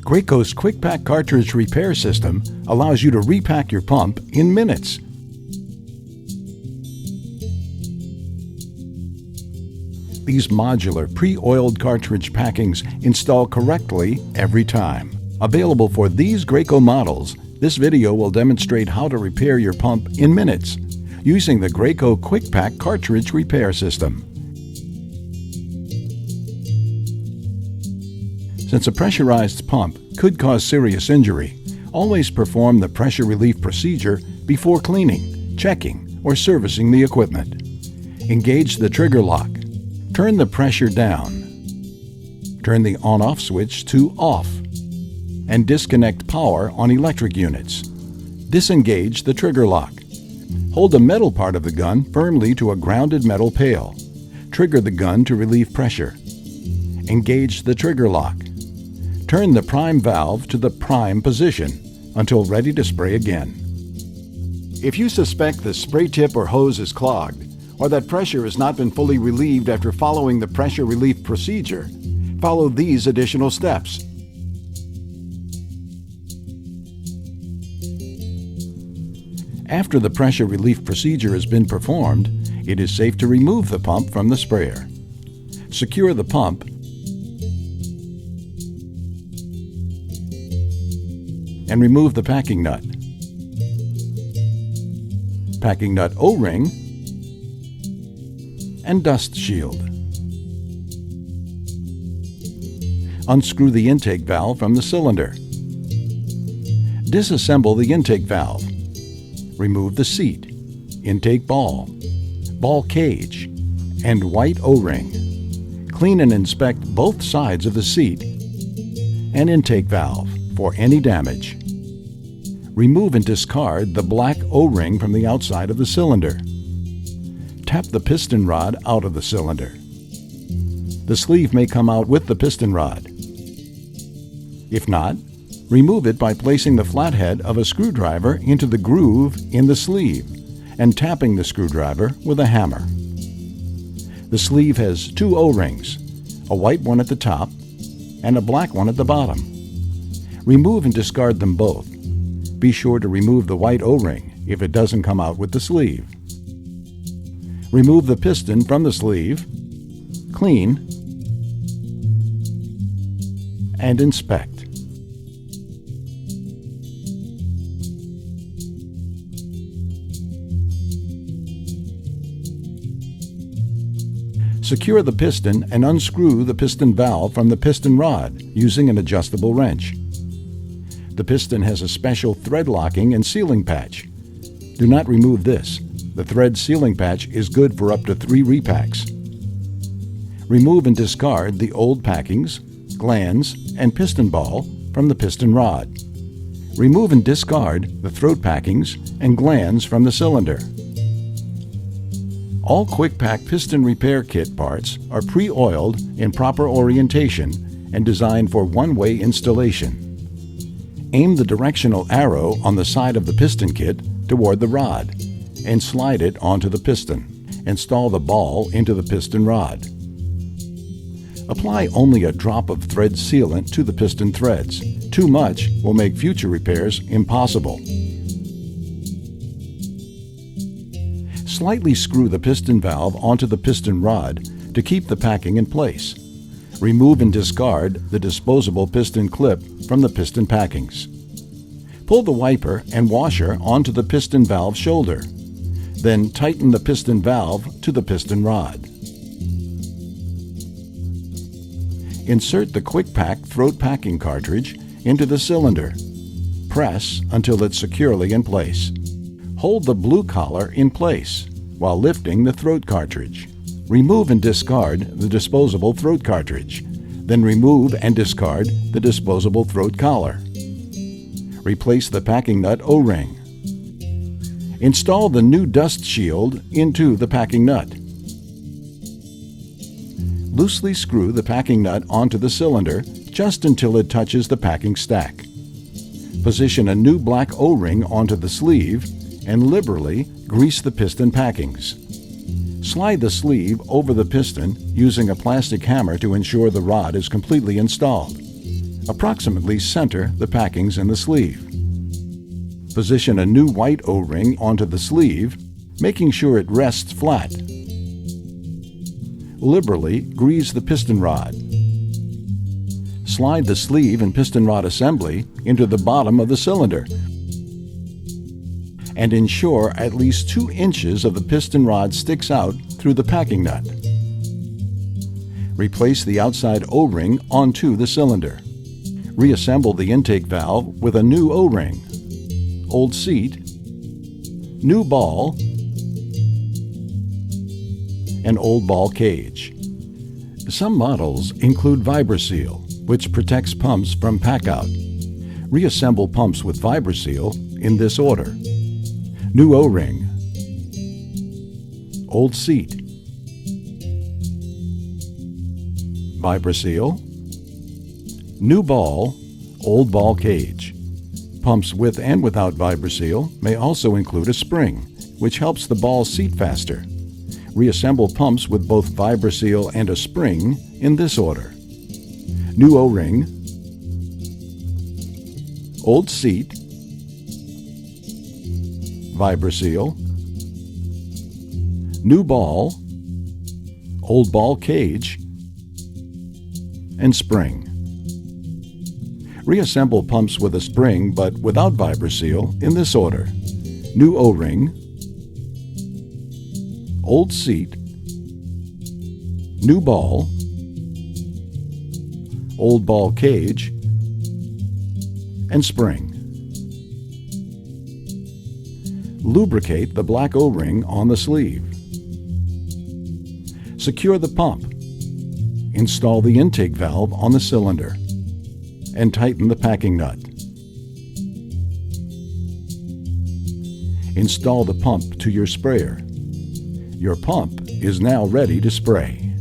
Graco's QuikPak cartridge repair system allows you to repack your pump in minutes. These modular pre-oiled cartridge packings install correctly every time. Available for these Graco models, this video will demonstrate how to repair your pump in minutes using the Graco QuikPak cartridge repair system. Since a pressurized pump could cause serious injury, always perform the pressure relief procedure before cleaning, checking, or servicing the equipment. Engage the trigger lock. Turn the pressure down. Turn the on-off switch to off. And disconnect power on electric units. Disengage the trigger lock. Hold the metal part of the gun firmly to a grounded metal pail. Trigger the gun to relieve pressure. Engage the trigger lock. Turn the prime valve to the prime position until ready to spray again. If you suspect the spray tip or hose is clogged, or that pressure has not been fully relieved after following the pressure relief procedure, follow these additional steps. After the pressure relief procedure has been performed, it is safe to remove the pump from the sprayer. Secure the pump and remove the packing nut. Packing nut O-ring and dust shield. Unscrew the intake valve from the cylinder. Disassemble the intake valve. Remove the seat, intake ball, ball cage, and white O-ring. Clean and inspect both sides of the seat and intake valve for any damage. Remove and discard the black O-ring from the outside of the cylinder. Tap the piston rod out of the cylinder. The sleeve may come out with the piston rod. If not, remove it by placing the flathead of a screwdriver into the groove in the sleeve and tapping the screwdriver with a hammer. The sleeve has two O-rings, a white one at the top and a black one at the bottom. Remove and discard them both. Be sure to remove the white O-ring if it doesn't come out with the sleeve. Remove the piston from the sleeve, clean, and inspect. Secure the piston and unscrew the piston valve from the piston rod using an adjustable wrench. The piston has a special thread locking and sealing patch. Do not remove this. The thread sealing patch is good for up to 3 repacks. Remove and discard the old packings, glands, and piston ball from the piston rod. Remove and discard the throat packings and glands from the cylinder. All QuikPak piston repair kit parts are pre-oiled in proper orientation and designed for one-way installation. Aim the directional arrow on the side of the piston kit toward the rod and slide it onto the piston. Install the ball into the piston rod. Apply only a drop of thread sealant to the piston threads. Too much will make future repairs impossible. Slightly screw the piston valve onto the piston rod to keep the packing in place. Remove and discard the disposable piston clip from the piston packings. Pull the wiper and washer onto the piston valve shoulder. Then tighten the piston valve to the piston rod. Insert the QuikPak throat packing cartridge into the cylinder. Press until it's securely in place. Hold the blue collar in place while lifting the throat cartridge. Remove and discard the disposable throat cartridge. Then remove and discard the disposable throat collar. Replace the packing nut O-ring. Install the new dust shield into the packing nut. Loosely screw the packing nut onto the cylinder just until it touches the packing stack. Position a new black O-ring onto the sleeve and liberally grease the piston packings. Slide the sleeve over the piston using a plastic hammer to ensure the rod is completely installed. Approximately center the packings in the sleeve. Position a new white O-ring onto the sleeve, making sure it rests flat. Liberally grease the piston rod. Slide the sleeve and piston rod assembly into the bottom of the cylinder and ensure at least 2 inches of the piston rod sticks out through the packing nut. Replace the outside O-ring onto the cylinder. Reassemble the intake valve with a new O-ring, old seat, new ball, and old ball cage. Some models include VibraSeal, which protects pumps from pack-out. Reassemble pumps with VibraSeal in this order: new O-ring, old seat, VibraSeal, new ball, old ball cage. Pumps with and without VibraSeal may also include a spring, which helps the ball seat faster. Reassemble pumps with both VibraSeal and a spring in this order: new O-ring, old seat, VibraSeal, new ball, old ball cage, and spring. Reassemble pumps with a spring but without VibraSeal in this order: new O-ring, old seat, new ball, old ball cage, and spring. Lubricate the black O-ring on the sleeve. Secure the pump. Install the intake valve on the cylinder and tighten the packing nut. Install the pump to your sprayer. Your pump is now ready to spray.